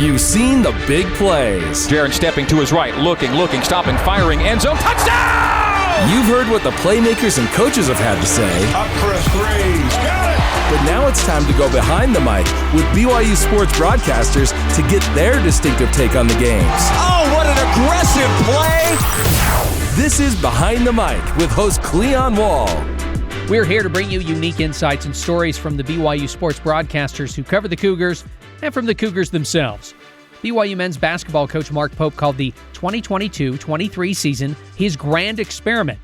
You've seen the big plays. Durrant stepping to his right, looking, stopping, firing, end zone, touchdown! You've heard what the playmakers and coaches have had to say. Up for a three. Got it! But now it's time to go behind the mic with BYU sports broadcasters to get their distinctive take on the games. Oh, what an aggressive play! This is Behind the Mic with host Cleon Wall. We're here to bring you unique insights and stories from the BYU sports broadcasters who cover the Cougars and from the Cougars themselves. BYU men's basketball coach Mark Pope called the 2022-23 season his grand experiment.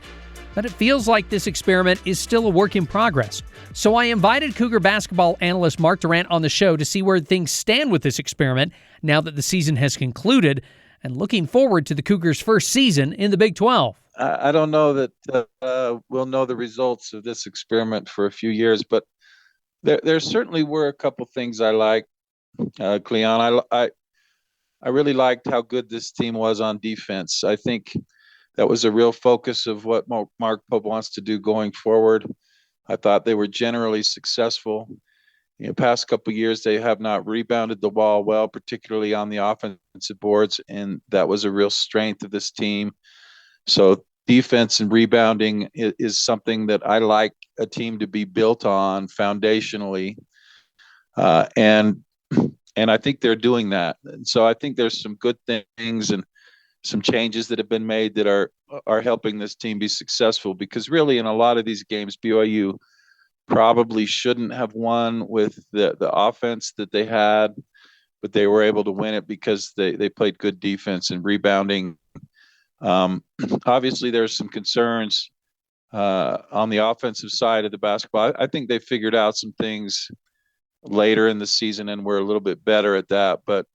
But it feels like this experiment is still a work in progress. So I invited Cougar basketball analyst Mark Durrant on the show to see where things stand with this experiment now that the season has concluded, and looking forward to the Cougars' first season in the Big 12. I don't know that we'll know the results of this experiment for a few years, but there certainly were a couple things I liked, Cleon. I really liked how good this team was on defense. I think that was a real focus of what Mark Pope wants to do going forward. I thought they were generally successful. In the past couple of years, they have not rebounded the ball well, particularly on the offensive boards, and that was a real strength of this team. So defense and rebounding is something that I like a team to be built on foundationally. And I think they're doing that. And so I think there's some good things and some changes that have been made that are helping this team be successful, because really in a lot of these games, BYU probably shouldn't have won with the offense that they had, but they were able to win it because they played good defense and rebounding. Obviously there's some concerns on the offensive side of the basketball. I think they figured out some things later in the season and we're a little bit better at that. But,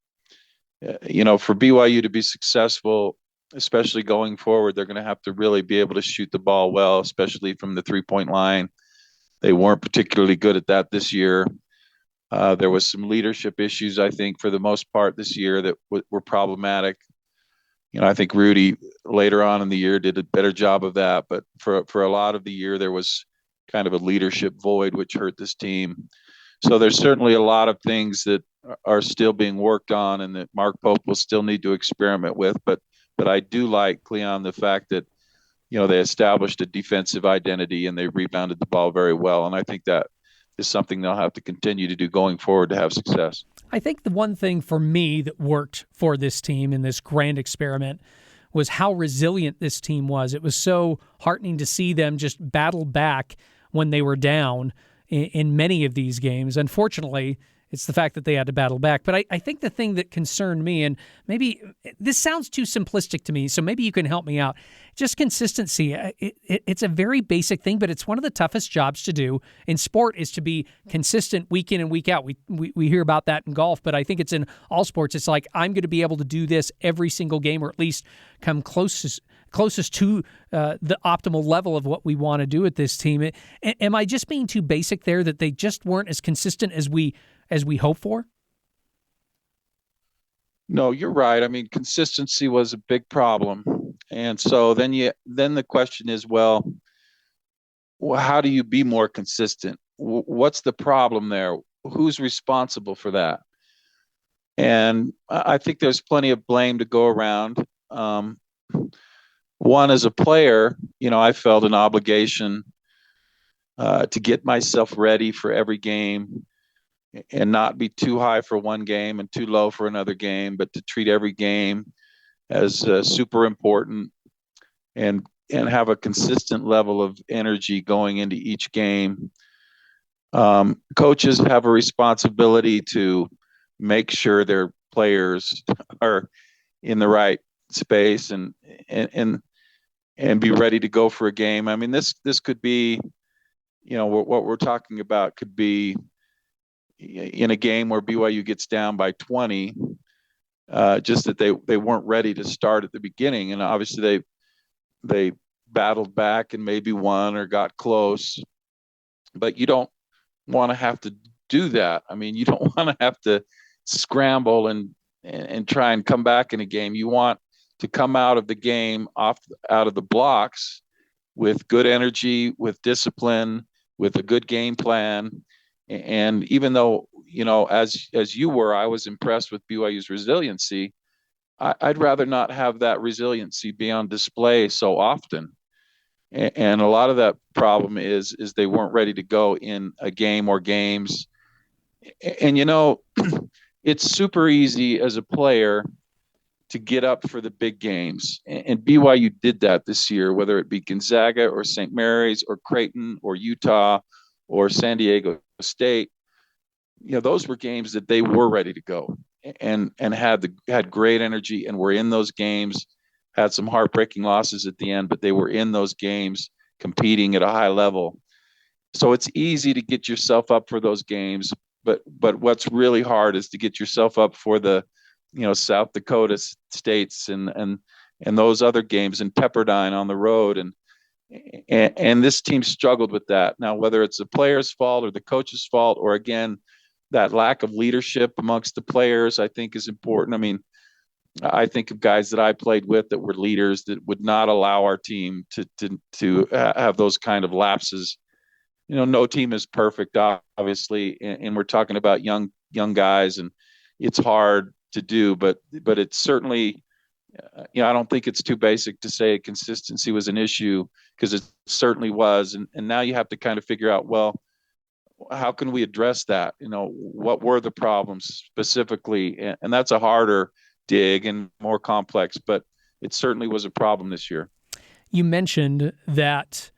for BYU to be successful, especially going forward, they're going to have to really be able to shoot the ball well, especially from the 3-point line. They weren't particularly good at that this year. There was some leadership issues, I think, for the most part this year that were problematic. I think Rudy later on in the year did a better job of that, but for a lot of the year, there was kind of a leadership void, which hurt this team. So there's certainly a lot of things that are still being worked on and that Mark Pope will still need to experiment with. But I do like, Cleon, the fact that, they established a defensive identity and they rebounded the ball very well. And I think that is something they'll have to continue to do going forward to have success. I think the one thing for me that worked for this team in this grand experiment was how resilient this team was. It was so heartening to see them just battle back when they were down in many of these games. Unfortunately, it's the fact that they had to battle back. But I think the thing that concerned me, and maybe this sounds too simplistic to me, so maybe you can help me out, just consistency. It's a very basic thing, but it's one of the toughest jobs to do in sport, is to be consistent week in and week out. We hear about that in golf, but I think it's in all sports. It's like, I'm going to be able to do this every single game, or at least come closest to the optimal level of what we want to do at this team. Am I just being too basic there, that they just weren't as consistent as we hope for? No, you're right. I mean, consistency was a big problem. And so then the question is, well, how do you be more consistent? What's the problem there? Who's responsible for that? And I think there's plenty of blame to go around. One, as a player, I felt an obligation to get myself ready for every game and not be too high for one game and too low for another game, but to treat every game as super important and have a consistent level of energy going into each game. Coaches have a responsibility to make sure their players are in the right space and be ready to go for a game. I mean, this could be, what we're talking about could be in a game where BYU gets down by 20, just that they weren't ready to start at the beginning. And obviously they battled back and maybe won or got close, but you don't want to have to do that. I mean, you don't want to have to scramble and try and come back in a game. You want to come out of the game out of the blocks with good energy, with discipline, with a good game plan. And even though, as you were, I was impressed with BYU's resiliency. I'd rather not have that resiliency be on display so often. And a lot of that problem is they weren't ready to go in a game or games. And it's super easy as a player to get up for the big games. And BYU did that this year, whether it be Gonzaga or St. Mary's or Creighton or Utah or San Diego State. Those were games that they were ready to go and had great energy and were in those games, had some heartbreaking losses at the end, but they were in those games competing at a high level. So it's easy to get yourself up for those games, but what's really hard is to get yourself up for the South Dakota states and those other games in Pepperdine on the road. And this team struggled with that. Now, whether it's the player's fault or the coach's fault, or again, that lack of leadership amongst the players, I think is important. I mean, I think of guys that I played with that were leaders that would not allow our team to have those kind of lapses. No team is perfect, obviously, and we're talking about young guys, and it's hard to do, but it's certainly, I don't think it's too basic to say consistency was an issue, because it certainly was. And now you have to kind of figure out, well, how can we address that? What were the problems specifically? And that's a harder dig and more complex, but it certainly was a problem this year. You mentioned that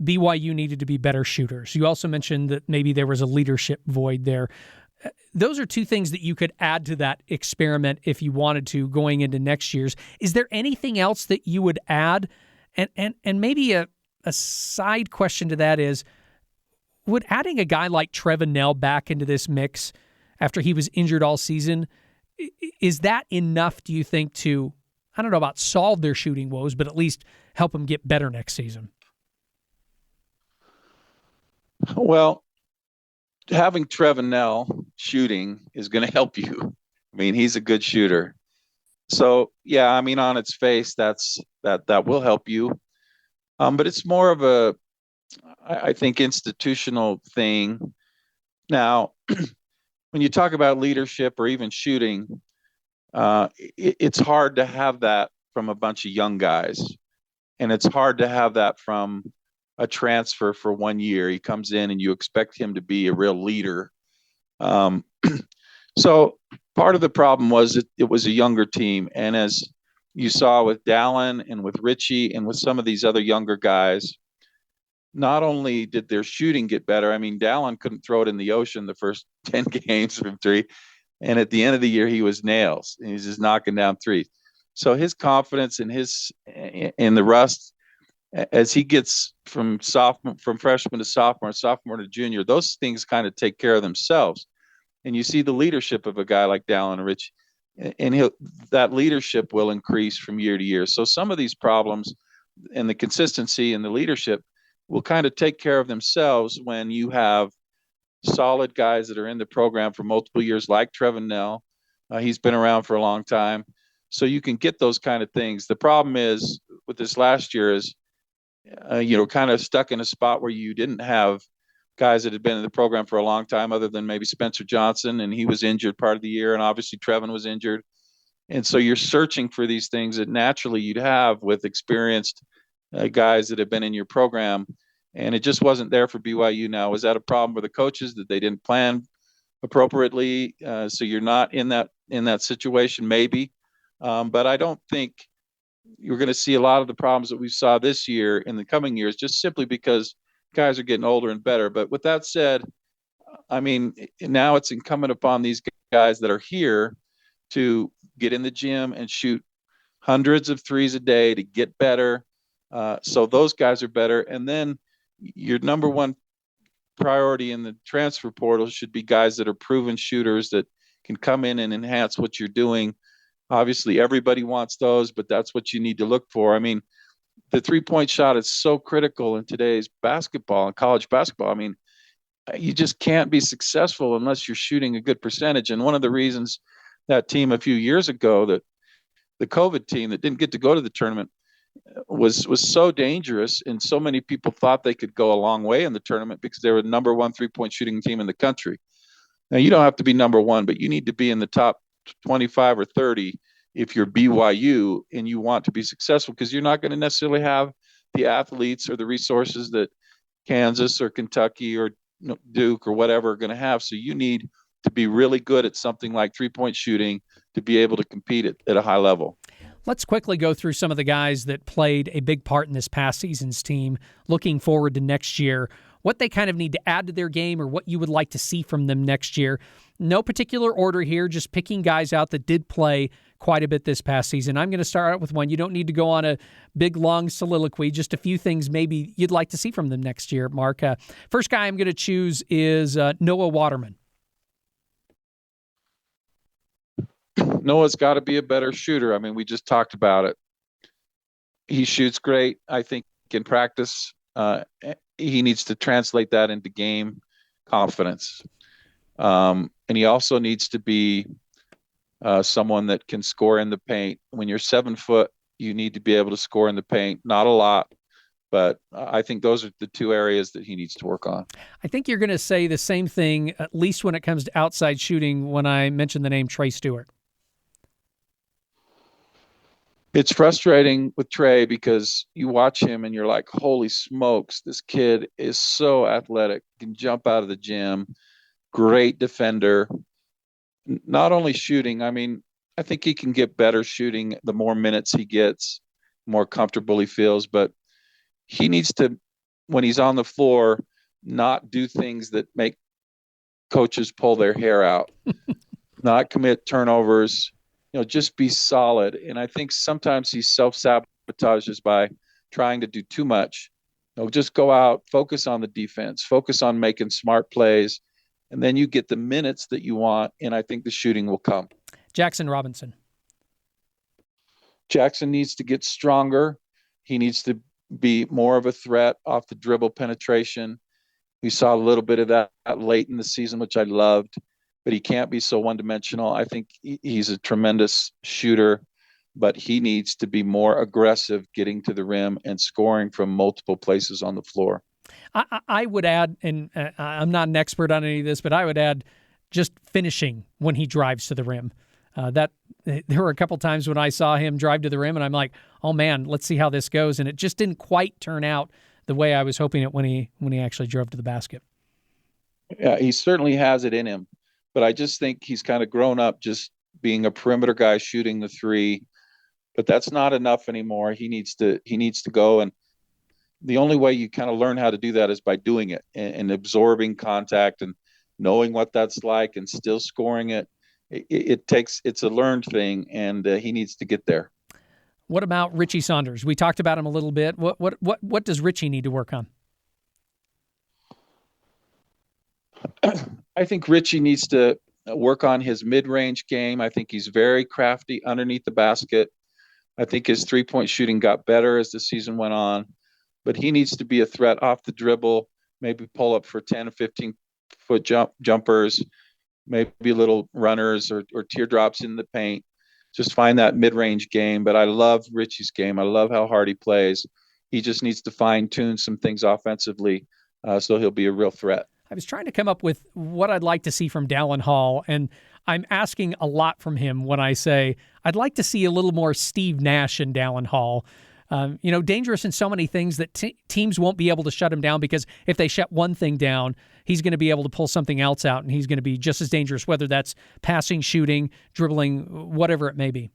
BYU needed to be better shooters. You also mentioned that maybe there was a leadership void there. Those are two things that you could add to that experiment if you wanted to going into next year's. Is there anything else that you would add? And maybe a side question to that is, would adding a guy like Trevin Knell back into this mix after he was injured all season, is that enough, do you think, to, I don't know about solve their shooting woes, but at least help them get better next season? Well, having Trevin Knell shooting is going to help you. I mean, he's a good shooter. So, yeah, I mean, on its face, that will help you. But it's more of a, I think, institutional thing. Now, when you talk about leadership or even shooting, it's hard to have that from a bunch of young guys. And it's hard to have that from a transfer for 1 year. He comes in and you expect him to be a real leader. So part of the problem was it was a younger team. And as you saw with Dallin and with Richie and with some of these other younger guys, not only did their shooting get better, I mean, Dallin couldn't throw it in the ocean the first 10 games from three. And at the end of the year, he was nails. And he's just knocking down threes. So his confidence in the rust, as he gets from freshman to sophomore to junior, those things kind of take care of themselves. And you see the leadership of a guy like Dallin and Rich, and that leadership will increase from year to year. So some of these problems and the consistency and the leadership will kind of take care of themselves when you have solid guys that are in the program for multiple years, like Trevin Knell. He's been around for a long time. So you can get those kind of things. The problem is with this last year is, kind of stuck in a spot where you didn't have guys that had been in the program for a long time, other than maybe Spencer Johnson, and he was injured part of the year, and obviously Trevin was injured. And so you're searching for these things that naturally you'd have with experienced guys that have been in your program, and it just wasn't there for BYU. Now, was that a problem with the coaches that they didn't plan appropriately? So you're not in that situation, maybe, but I don't think you're going to see a lot of the problems that we saw this year in the coming years, just simply because guys are getting older and better. But with that said, I mean, now it's incumbent upon these guys that are here to get in the gym and shoot hundreds of threes a day to get better. So those guys are better. And then your number one priority in the transfer portal should be guys that are proven shooters that can come in and enhance what you're doing. Obviously, everybody wants those, but that's what you need to look for. I mean, the three-point shot is so critical in today's basketball and college basketball. I mean, you just can't be successful unless you're shooting a good percentage. And one of the reasons that team a few years ago, that the COVID team that didn't get to go to the tournament, was so dangerous, and so many people thought they could go a long way in the tournament because they were the number one three-point shooting team in the country. Now, you don't have to be number one, but you need to be in the top 25 or 30 if you're BYU and you want to be successful, because you're not going to necessarily have the athletes or the resources that Kansas or Kentucky or Duke or whatever are going to have. So you need to be really good at something like three-point shooting to be able to compete at a high level. Let's quickly go through some of the guys that played a big part in this past season's team, looking forward to next year, what they kind of need to add to their game or what you would like to see from them next year. No particular order here, just picking guys out that did play quite a bit this past season. I'm going to start out with one. You don't need to go on a big, long soliloquy, just a few things maybe you'd like to see from them next year, Mark. First guy I'm going to choose is Noah Waterman. Noah's got to be a better shooter. I mean, we just talked about it. He shoots great. I think in practice, he needs to translate that into game confidence. And he also needs to be someone that can score in the paint. When you're 7 foot, you need to be able to score in the paint. Not a lot, but I think those are the two areas that he needs to work on. I think you're going to say the same thing, at least when it comes to outside shooting, when I mention the name Trey Stewart. It's frustrating with Trey because you watch him and you're like, holy smokes, this kid is so athletic, can jump out of the gym, great defender. Not only shooting, I mean, I think he can get better shooting the more minutes he gets, more comfortable he feels, but he needs to, when he's on the floor, not do things that make coaches pull their hair out, not commit turnovers, just be solid. And I think sometimes he self-sabotages by trying to do too much. Just go out, focus on the defense, focus on making smart plays, and then you get the minutes that you want, and I think the shooting will come. Jackson Robinson. Jackson needs to get stronger. He needs to be more of a threat off the dribble penetration. We saw a little bit of that late in the season, which I loved, but he can't be so one-dimensional. I think he's a tremendous shooter, but he needs to be more aggressive getting to the rim and scoring from multiple places on the floor. I would add, and I'm not an expert on any of this, but I would add just finishing when he drives to the rim. There were a couple times when I saw him drive to the rim, and I'm like, oh man, let's see how this goes. And it just didn't quite turn out the way I was hoping it when he actually drove to the basket. Yeah, he certainly has it in him, but I just think he's kind of grown up just being a perimeter guy shooting the three, but that's not enough anymore. He needs to go, and the only way you kind of learn how to do that is by doing it and absorbing contact and knowing what that's like and still scoring it. It's a learned thing, and he needs to get there. What about Richie Saunders? We talked about him a little bit. What does Richie need to work on? I think Richie needs to work on his mid-range game. I think he's very crafty underneath the basket. I think his three-point shooting got better as the season went on, but he needs to be a threat off the dribble, maybe pull up for 10 or 15-foot jumpers, maybe little runners or teardrops in the paint. Just find that mid-range game. But I love Richie's game. I love how hard he plays. He just needs to fine-tune some things offensively so he'll be a real threat. I was trying to come up with what I'd like to see from Dallin Hall, and I'm asking a lot from him when I say I'd like to see a little more Steve Nash in Dallin Hall. Dangerous in so many things that teams won't be able to shut him down, because if they shut one thing down, he's going to be able to pull something else out, and he's going to be just as dangerous, whether that's passing, shooting, dribbling, whatever it may be.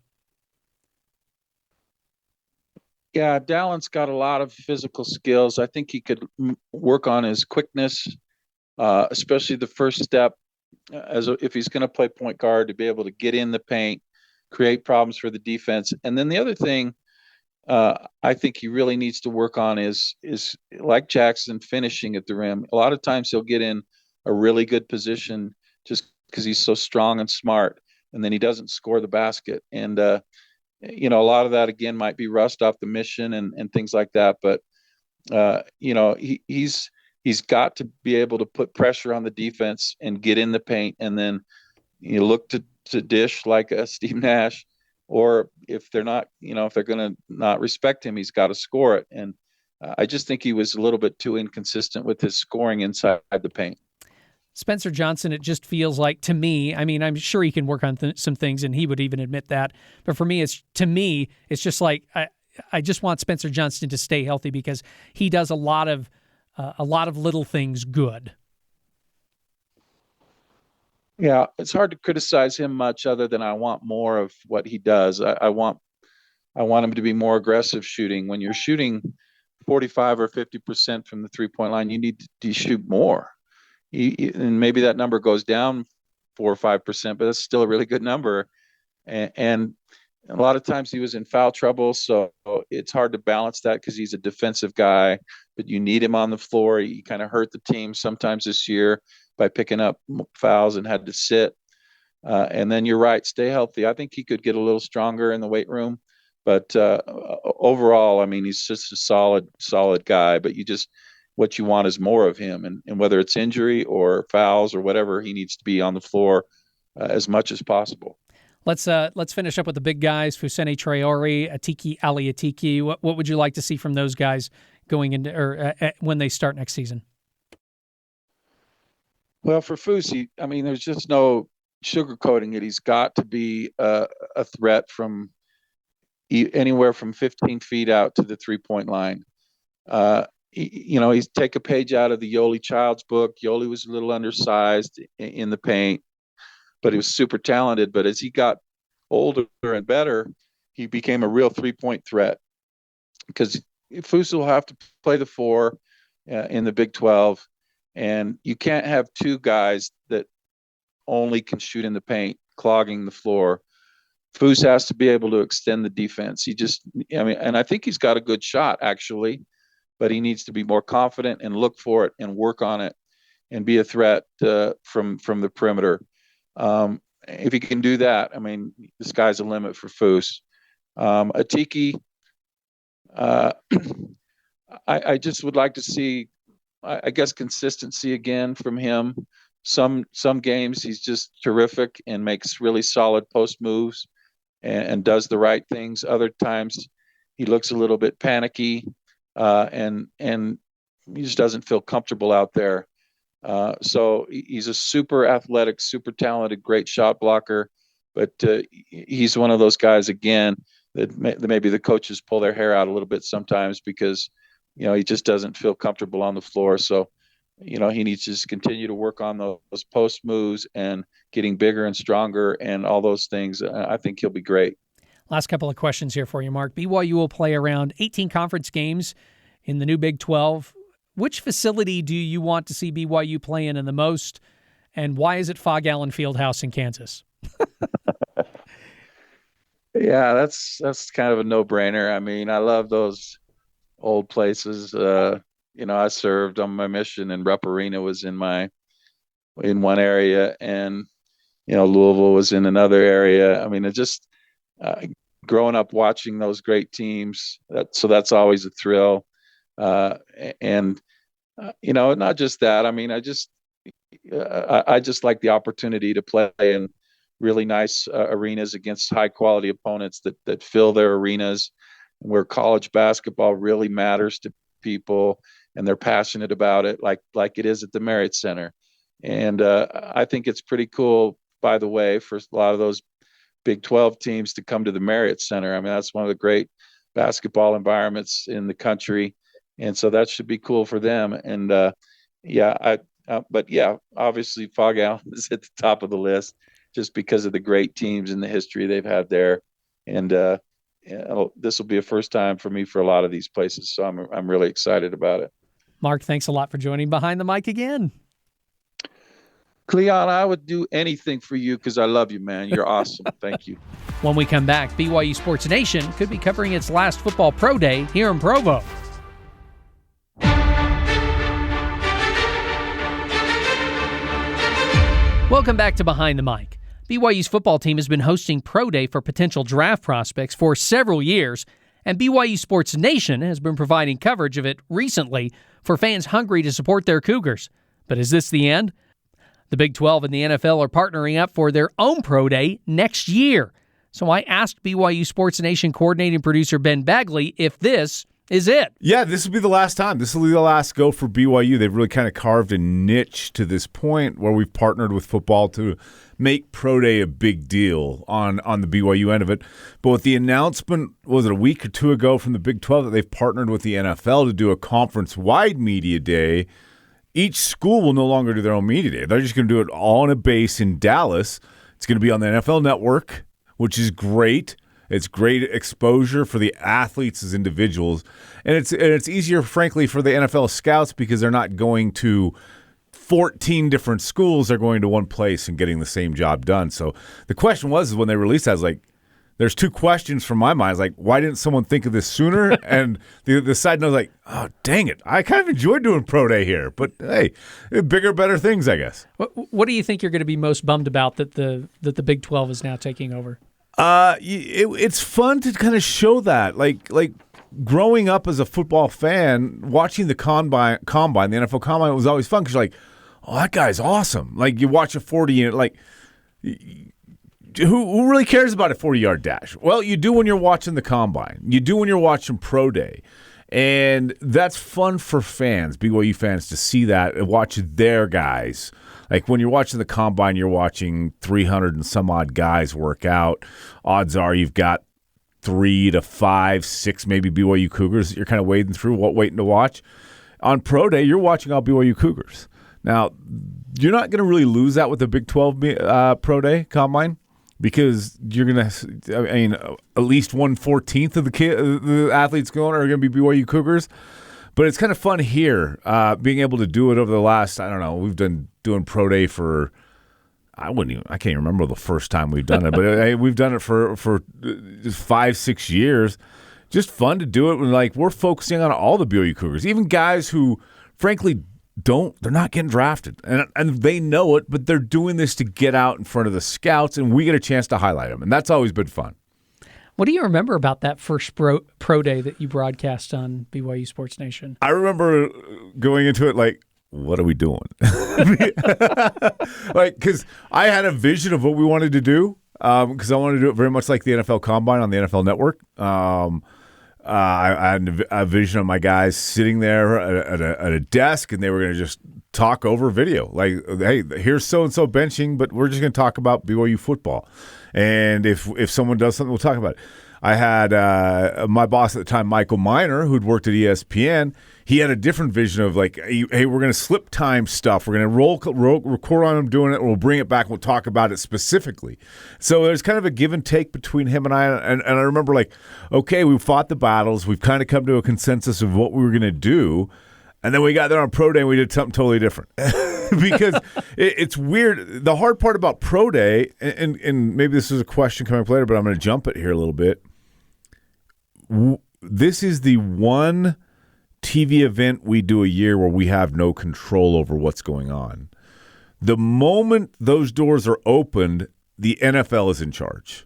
Yeah, Dallin's got a lot of physical skills. I think he could work on his quickness, especially the first step, if he's going to play point guard, to be able to get in the paint, create problems for the defense. And then the other thing I think he really needs to work on is like Jackson, finishing at the rim. A lot of times he'll get in a really good position just because he's so strong and smart, and then he doesn't score the basket. And a lot of that again might be rust off the mission and things like that. But he's got to be able to put pressure on the defense and get in the paint, and then look to dish like a Steve Nash. Or if they're not, if they're going to not respect him, he's got to score it. And I just think he was a little bit too inconsistent with his scoring inside the paint. Spencer Johnson, it just feels like, to me, I mean, I'm sure he can work on some things, and he would even admit that. But for me, it's just like I just want Spencer Johnson to stay healthy because he does a lot of little things good. Yeah, it's hard to criticize him much other than I want more of what he does. I want him to be more aggressive shooting. When you're shooting 45 or 50% from the three-point line, you need to shoot more. And maybe that number goes down 4 or 5%, but that's still a really good number. And a lot of times he was in foul trouble, so it's hard to balance that because he's a defensive guy, but you need him on the floor. He kind of hurt the team sometimes this year by picking up fouls and had to sit. And then you're right, stay healthy. I think he could get a little stronger in the weight room, but overall, I mean, he's just a solid guy, but what you want is more of him, and whether it's injury or fouls or whatever, he needs to be on the floor as much as possible. Let's finish up with the big guys: Fousseyni Traore, Atiki Ali-Atiki. What would you like to see from those guys going into when they start next season? Well, for Fousey, I mean, there's just no sugarcoating it. He's got to be a threat from anywhere from 15 feet out to the three-point line. He's take a page out of the Yoli Childs book. Yoli was a little undersized in the paint, but he was super talented. But as he got older and better, he became a real three-point threat because Fousey will have to play the four in the Big 12, and you can't have two guys that only can shoot in the paint, clogging the floor. Foose has to be able to extend the defense. And I think he's got a good shot, actually, but he needs to be more confident and look for it and work on it and be a threat from the perimeter. If he can do that, I mean, the sky's the limit for Foose. Atiki, I just would like to see, I guess, consistency again from him. Some games he's just terrific and makes really solid post moves and does the right things. Other times he looks a little bit panicky and he just doesn't feel comfortable out there. So he's a super athletic, super talented, great shot blocker, but he's one of those guys again that maybe the coaches pull their hair out a little bit sometimes because he just doesn't feel comfortable on the floor. So he needs to just continue to work on those post moves and getting bigger and stronger and all those things. I think he'll be great. Last couple of questions here for you, Mark. BYU will play around 18 conference games in the new Big 12. Which facility do you want to see BYU play in the most, and why is it Fog Allen Fieldhouse in Kansas? Yeah, that's kind of a no-brainer. I mean, I love those old places. I served on my mission, and Rupp Arena was in one area, and Louisville was in another area. I mean, it just growing up watching those great teams. That's always a thrill. And not just that. I mean, I just like the opportunity to play in really nice arenas against high quality opponents that fill their arenas, where college basketball really matters to people and they're passionate about it, like it is at the Marriott Center. And I think it's pretty cool, by the way, for a lot of those Big 12 teams to come to the Marriott Center. I mean, that's one of the great basketball environments in the country. And so that should be cool for them. And obviously Fog Allen is at the top of the list just because of the great teams and the history they've had there. And this will be a first time for me for a lot of these places. So I'm really excited about it. Mark, thanks a lot for joining Behind the Mic again. Cleon, I would do anything for you because I love you, man. You're awesome. Thank you. When we come back, BYU Sports Nation could be covering its last football pro day here in Provo. Welcome back to Behind the Mic. BYU's football team has been hosting Pro Day for potential draft prospects for several years, and BYU Sports Nation has been providing coverage of it recently for fans hungry to support their Cougars. But is this the end? The Big 12 and the NFL are partnering up for their own Pro Day next year. So I asked BYU Sports Nation coordinating producer Ben Bagley if this is it. Yeah, this will be the last time. This will be the last go for BYU. They've really kind of carved a niche to this point where we've partnered with football to make Pro Day a big deal on the BYU end of it. But with the announcement, was it a week or two ago from the Big 12 that they've partnered with the NFL to do a conference-wide media day, each school will no longer do their own media day. They're just going to do it all on a base in Dallas. It's going to be on the NFL Network, which is great. It's great exposure for the athletes as individuals. And it's easier, frankly, for the NFL scouts because they're not going to 14 different schools. They're going to one place and getting the same job done. So the question was, when they released that, I was like, there's two questions from my mind. I was like, why didn't someone think of this sooner? And the side note was like, oh, dang it. I kind of enjoyed doing Pro Day here. But, hey, bigger, better things, I guess. What do you think you're going to be most bummed about that the Big 12 is now taking over? It's fun to kind of show that. Like growing up as a football fan, watching the combine, the NFL combine was always fun because you're like, oh, that guy's awesome. Like you watch a 40 and like who really cares about a 40-yard dash? Well, you do when you're watching the combine. You do when you're watching Pro Day. And that's fun for fans, BYU fans, to see that and watch their guys. Like when you're watching the combine, you're watching 300 and some odd guys work out. Odds are you've got 3 to 5, 6 maybe BYU Cougars that you're kind of wading through, waiting to watch. On Pro Day, you're watching all BYU Cougars. Now, you're not going to really lose that with the Big 12 Pro Day combine because you're going to, at least 1/14 of the athletes going are going to be BYU Cougars. But it's kind of fun here, being able to do it over the last, I don't know, we've been doing Pro Day for, I can't even remember the first time we've done it, but we've done it for 5-6 years. Just fun to do it when, like, we're focusing on all the BYU Cougars, even guys who, frankly, they're not getting drafted. And they know it, but they're doing this to get out in front of the scouts, and we get a chance to highlight them. And that's always been fun. What do you remember about that first pro day that you broadcast on BYU SportsNation? I remember going into it like, what are we doing? Like, because I had a vision of what we wanted to do, because I wanted to do it very much like the NFL Combine on the NFL Network. I had a vision of my guys sitting there at a desk, and they were going to just talk over video. Like, hey, here's so-and-so benching, but we're just going to talk about BYU football. And if someone does something, we'll talk about it. I had my boss at the time, Michael Miner, who'd worked at ESPN. He had a different vision of like, hey, we're going to slip time stuff. We're going to record on him doing it, and we'll bring it back and we'll talk about it specifically. So there's kind of a give and take between him and I. And I remember like, okay, we fought the battles. We've kind of come to a consensus of what we were going to do. And then we got there on Pro Day and we did something totally different. Because it's weird. The hard part about Pro Day, and maybe this is a question coming up later, but I'm going to jump it here a little bit. This is the one TV event we do a year where we have no control over what's going on. The moment those doors are opened, the NFL is in charge.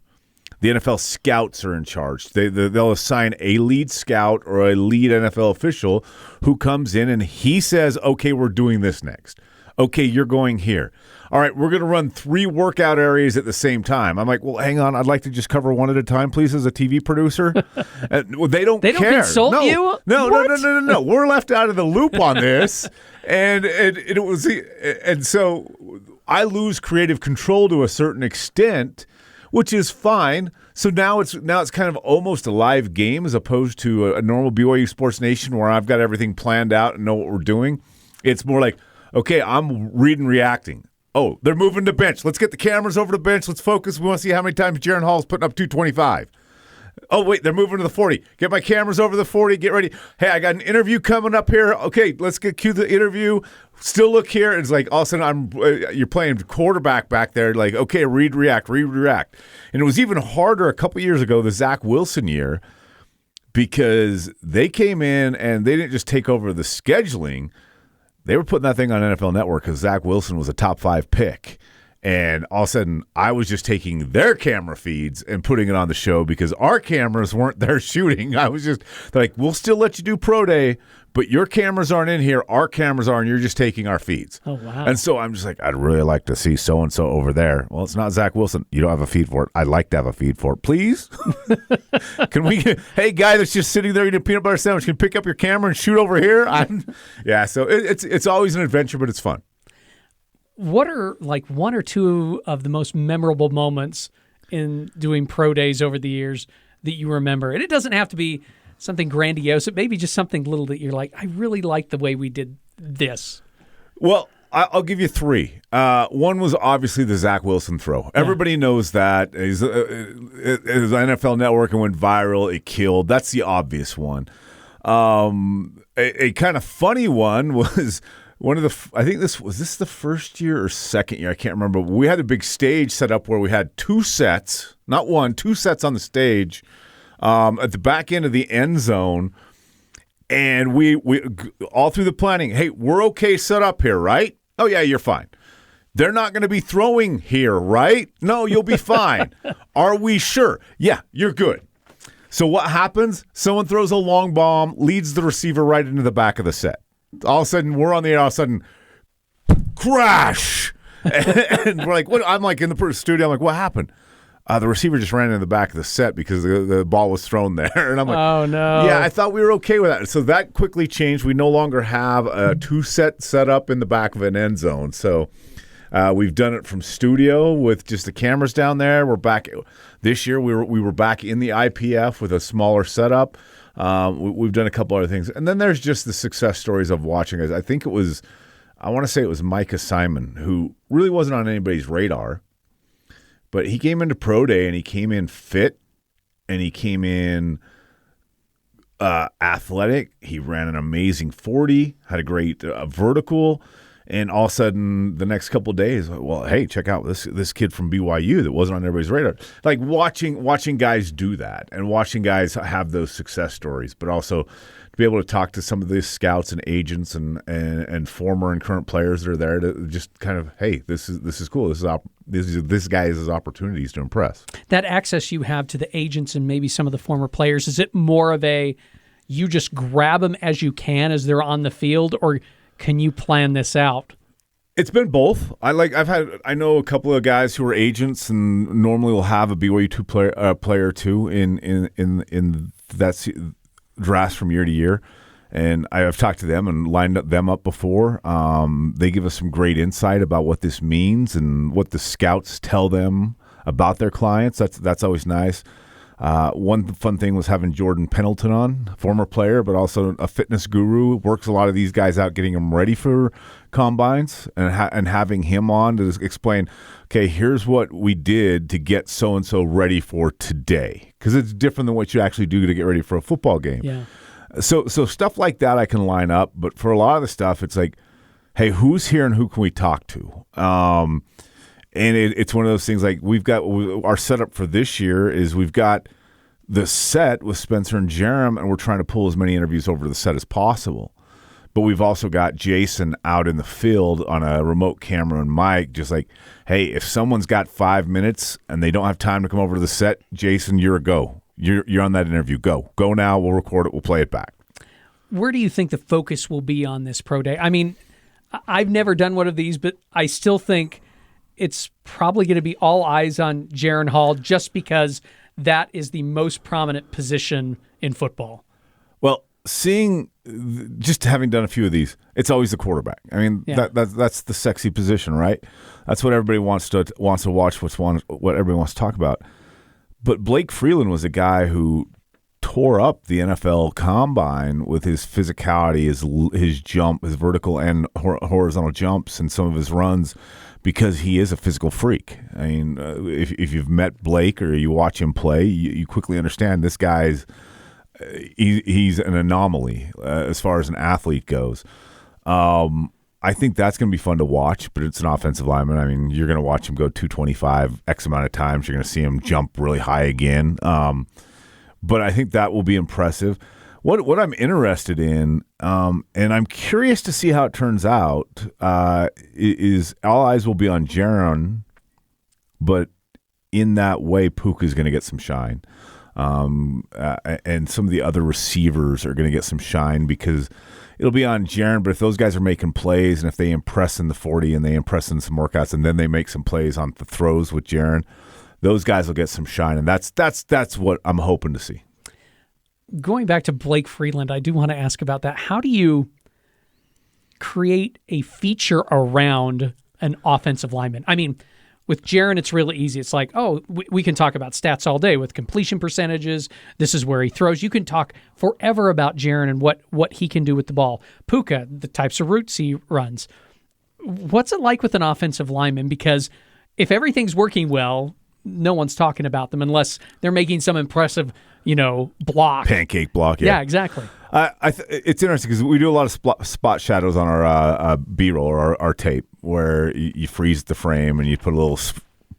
The NFL scouts are in charge. They'll assign a lead scout or a lead NFL official who comes in and he says, okay, we're doing this next. Okay, you're going here. All right, we're going to run 3 workout areas at the same time. I'm like, well, hang on. I'd like to just cover one at a time, please, as a TV producer. Well, they don't care. They don't consult you? No. We're left out of the loop on this. And so I lose creative control to a certain extent, which is fine. So now it's kind of almost a live game as opposed to a normal BYU SportsNation where I've got everything planned out and know what we're doing. It's more like, okay, I'm reading, reacting. Oh, they're moving the bench. Let's get the cameras over the bench. Let's focus. We want to see how many times Jaron Hall's putting up 225. Oh, wait, they're moving to the 40. Get my cameras over the 40. Get ready. Hey, I got an interview coming up here. Okay, let's cue the interview. Still look here. It's like all of a sudden you're playing quarterback back there. Like, okay, read, react. And it was even harder a couple years ago, the Zach Wilson year, because they came in and they didn't just take over the scheduling. They were putting that thing on NFL Network because Zach Wilson was a top 5 pick. And all of a sudden, I was just taking their camera feeds and putting it on the show because our cameras weren't there shooting. I was just like, we'll still let you do Pro Day, but your cameras aren't in here. Our cameras are, and you're just taking our feeds. Oh, wow. And so I'm just like, I'd really like to see so-and-so over there. Well, it's not Zach Wilson. You don't have a feed for it. I'd like to have a feed for it. Please? Can we hey, guy that's just sitting there eating a peanut butter sandwich, can pick up your camera and shoot over here? Yeah, so it's always an adventure, but it's fun. What are like one or two of the most memorable moments in doing pro days over the years that you remember? And it doesn't have to be something grandiose. It may be just something little that you're like, I really like the way we did this. Well, I'll give you three. One was obviously the Zach Wilson throw. Everybody knows that. His NFL Network and went viral. It killed. That's the obvious one. A kind of funny one was one of the, I think this was the first year or second year? I can't remember. We had a big stage set up where we had two sets, not one, two sets on the stage at the back end of the end zone. And we all through the planning, hey, we're okay set up here, right? Oh, yeah, you're fine. They're not going to be throwing here, right? No, you'll be fine. Are we sure? Yeah, you're good. So what happens? Someone throws a long bomb, leads the receiver right into the back of the set. All of a sudden, we're on the air. All of a sudden, crash. And we're like, what? I'm like in the studio. I'm like, what happened? The receiver just ran into the back of the set because the ball was thrown there. And I'm like, oh, no. Yeah, I thought we were okay with that. So that quickly changed. We no longer have a two-set set up in the back of an end zone. So we've done it from studio with just the cameras down there. We're back this year. We were back in the IPF with a smaller setup. We've done a couple other things. And then there's just the success stories of watching guys. I want to say it was Micah Simon, who really wasn't on anybody's radar. But he came into Pro Day, and he came in fit, and he came in athletic. He ran an amazing 40, had a great vertical, and all of a sudden, the next couple of days, well, hey, check out this kid from BYU that wasn't on everybody's radar. Like watching guys do that and watching guys have those success stories, but also to be able to talk to some of these scouts and agents and former and current players that are there to just kind of, hey, this is cool. This guy has his opportunities to impress. That access you have to the agents and maybe some of the former players, is it more of a you just grab them as you can as they're on the field, or can you plan this out? It's been both. I know a couple of guys who are agents and normally will have a BYU player or two in that draft from year to year. And I've talked to them and lined them up before. They give us some great insight about what this means and what the scouts tell them about their clients. That's always nice. One fun thing was having Jordan Pendleton on, former player, but also a fitness guru, works a lot of these guys out, getting them ready for combines, and having him on to explain, okay, here's what we did to get so-and-so ready for today. Because it's different than what you actually do to get ready for a football game. Yeah. So stuff like that I can line up, but for a lot of the stuff, it's like, hey, who's here and who can we talk to? And it's one of those things like we've got our setup for this year is we've got the set with Spencer and Jerem, and we're trying to pull as many interviews over to the set as possible. But we've also got Jason out in the field on a remote camera and mic, just like, hey, if someone's got 5 minutes and they don't have time to come over to the set, Jason, you're a go. You're on that interview. Go now. We'll record it. We'll play it back. Where do you think the focus will be on this pro day? I mean, I've never done one of these, but I still think it's probably going to be all eyes on Jaren Hall just because that is the most prominent position in football. Well, just having done a few of these, it's always the quarterback. I mean, that's the sexy position, right? That's what everybody wants to watch, what everybody wants to talk about. But Blake Freeland was a guy who tore up the NFL Combine with his physicality, his jump, his vertical and horizontal jumps, and some of his runs, because he is a physical freak. I mean, if you've met Blake or you watch him play, you quickly understand this guy's he's an anomaly as far as an athlete goes. I think that's going to be fun to watch, but it's an offensive lineman. I mean, you're going to watch him go 225 X amount of times. You're going to see him jump really high again. But I think that will be impressive. What I'm interested in, and I'm curious to see how it turns out, is all eyes will be on Jaron but in that way, Puka is going to get some shine. And some of the other receivers are going to get some shine because it'll be on Jaren. But if those guys are making plays and if they impress in the 40 and they impress in some workouts and then they make some plays on the throws with Jaren, those guys will get some shine. And that's what I'm hoping to see. Going back to Blake Freeland, I do want to ask about that. How do you create a feature around an offensive lineman? I mean, with Jaren, it's really easy. It's like, we can talk about stats all day with completion percentages. This is where he throws. You can talk forever about Jaren and what he can do with the ball. Puka, the types of routes he runs. What's it like with an offensive lineman? Because if everything's working well, no one's talking about them unless they're making some impressive, block. Pancake block, yeah. Yeah, exactly. It's interesting because we do a lot of spot shadows on our B-roll or our tape where you freeze the frame and you put a little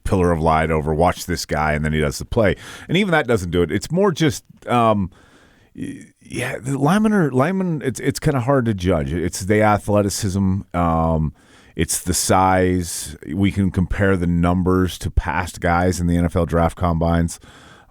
pillar of light over, watch this guy, and then he does the play. And even that doesn't do it. It's more just, the linemen, it's kind of hard to judge. It's the athleticism. It's the size. We can compare the numbers to past guys in the NFL draft combines.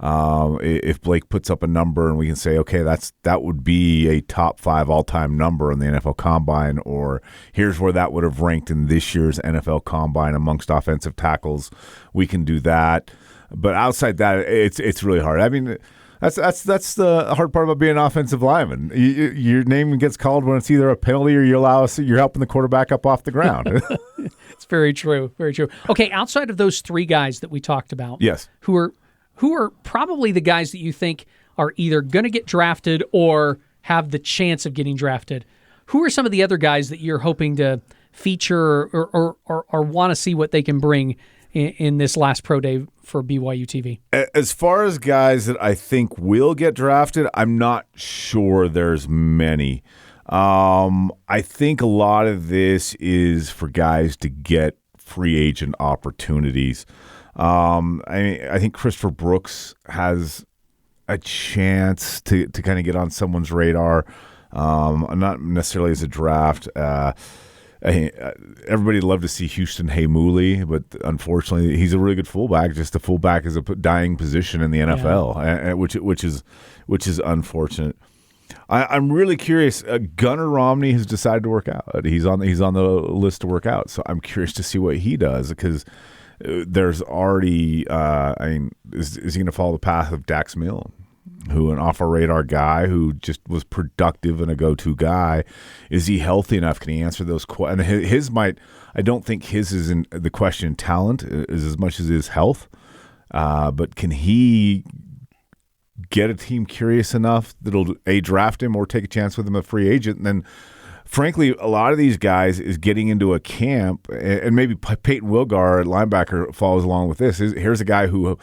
If Blake puts up a number and we can say, okay, that would be a top 5 all-time number in the NFL Combine, or here's where that would have ranked in this year's NFL Combine amongst offensive tackles, we can do that. But outside that, it's really hard. I mean, that's the hard part about being an offensive lineman. Your name gets called when it's either a penalty or you're helping the quarterback up off the ground. It's very true, very true. Okay, outside of those 3 guys that we talked about, yes, who are probably the guys that you think are either going to get drafted or have the chance of getting drafted, who are some of the other guys that you're hoping to feature or want to see what they can bring in this last pro day for BYU TV? As far as guys that I think will get drafted, I'm not sure there's many. I think a lot of this is for guys to get free agent opportunities. I think Christopher Brooks has a chance to kind of get on someone's radar, not necessarily as a draft. Everybody would love to see Houston Haymuli, but unfortunately, he's a really good fullback. Just the fullback is a dying position in the NFL, which is unfortunate. I'm really curious. Gunnar Romney has decided to work out. He's on the list to work out, so I'm curious to see what he does because there's already. Is he going to follow the path of Dax Milne, who an off-our-radar guy who just was productive and a go-to guy? Is he healthy enough? Can he answer those questions? And his might. I don't think his is in the question. Talent is as much as his health, but can he get a team curious enough that'll draft him or take a chance with him a free agent? And then, frankly, a lot of these guys is getting into a camp, and maybe Peyton Wilgar, linebacker, follows along with this. Here's a guy who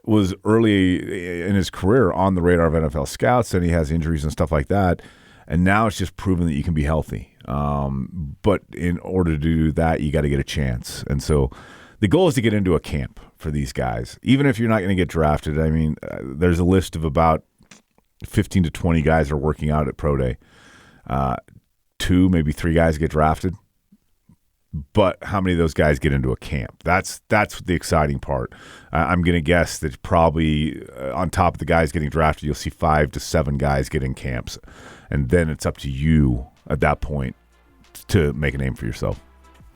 was early in his career on the radar of NFL scouts, and he has injuries and stuff like that, and now it's just proven that you can be healthy. But in order to do that, you got to get a chance. And so the goal is to get into a camp for these guys, even if you're not going to get drafted. I mean, there's a list of about 15 to 20 guys are working out at Pro Day. 2, maybe 3 guys get drafted. But how many of those guys get into a camp? That's the exciting part. I'm going to guess that probably on top of the guys getting drafted, you'll see 5 to 7 guys get in camps. And then it's up to you at that point to make a name for yourself.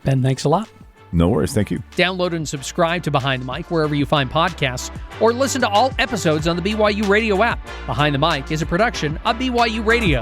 Ben, thanks a lot. No worries. Thank you. Download and subscribe to Behind the Mic wherever you find podcasts, or listen to all episodes on the BYU Radio app. Behind the Mic is a production of BYU Radio.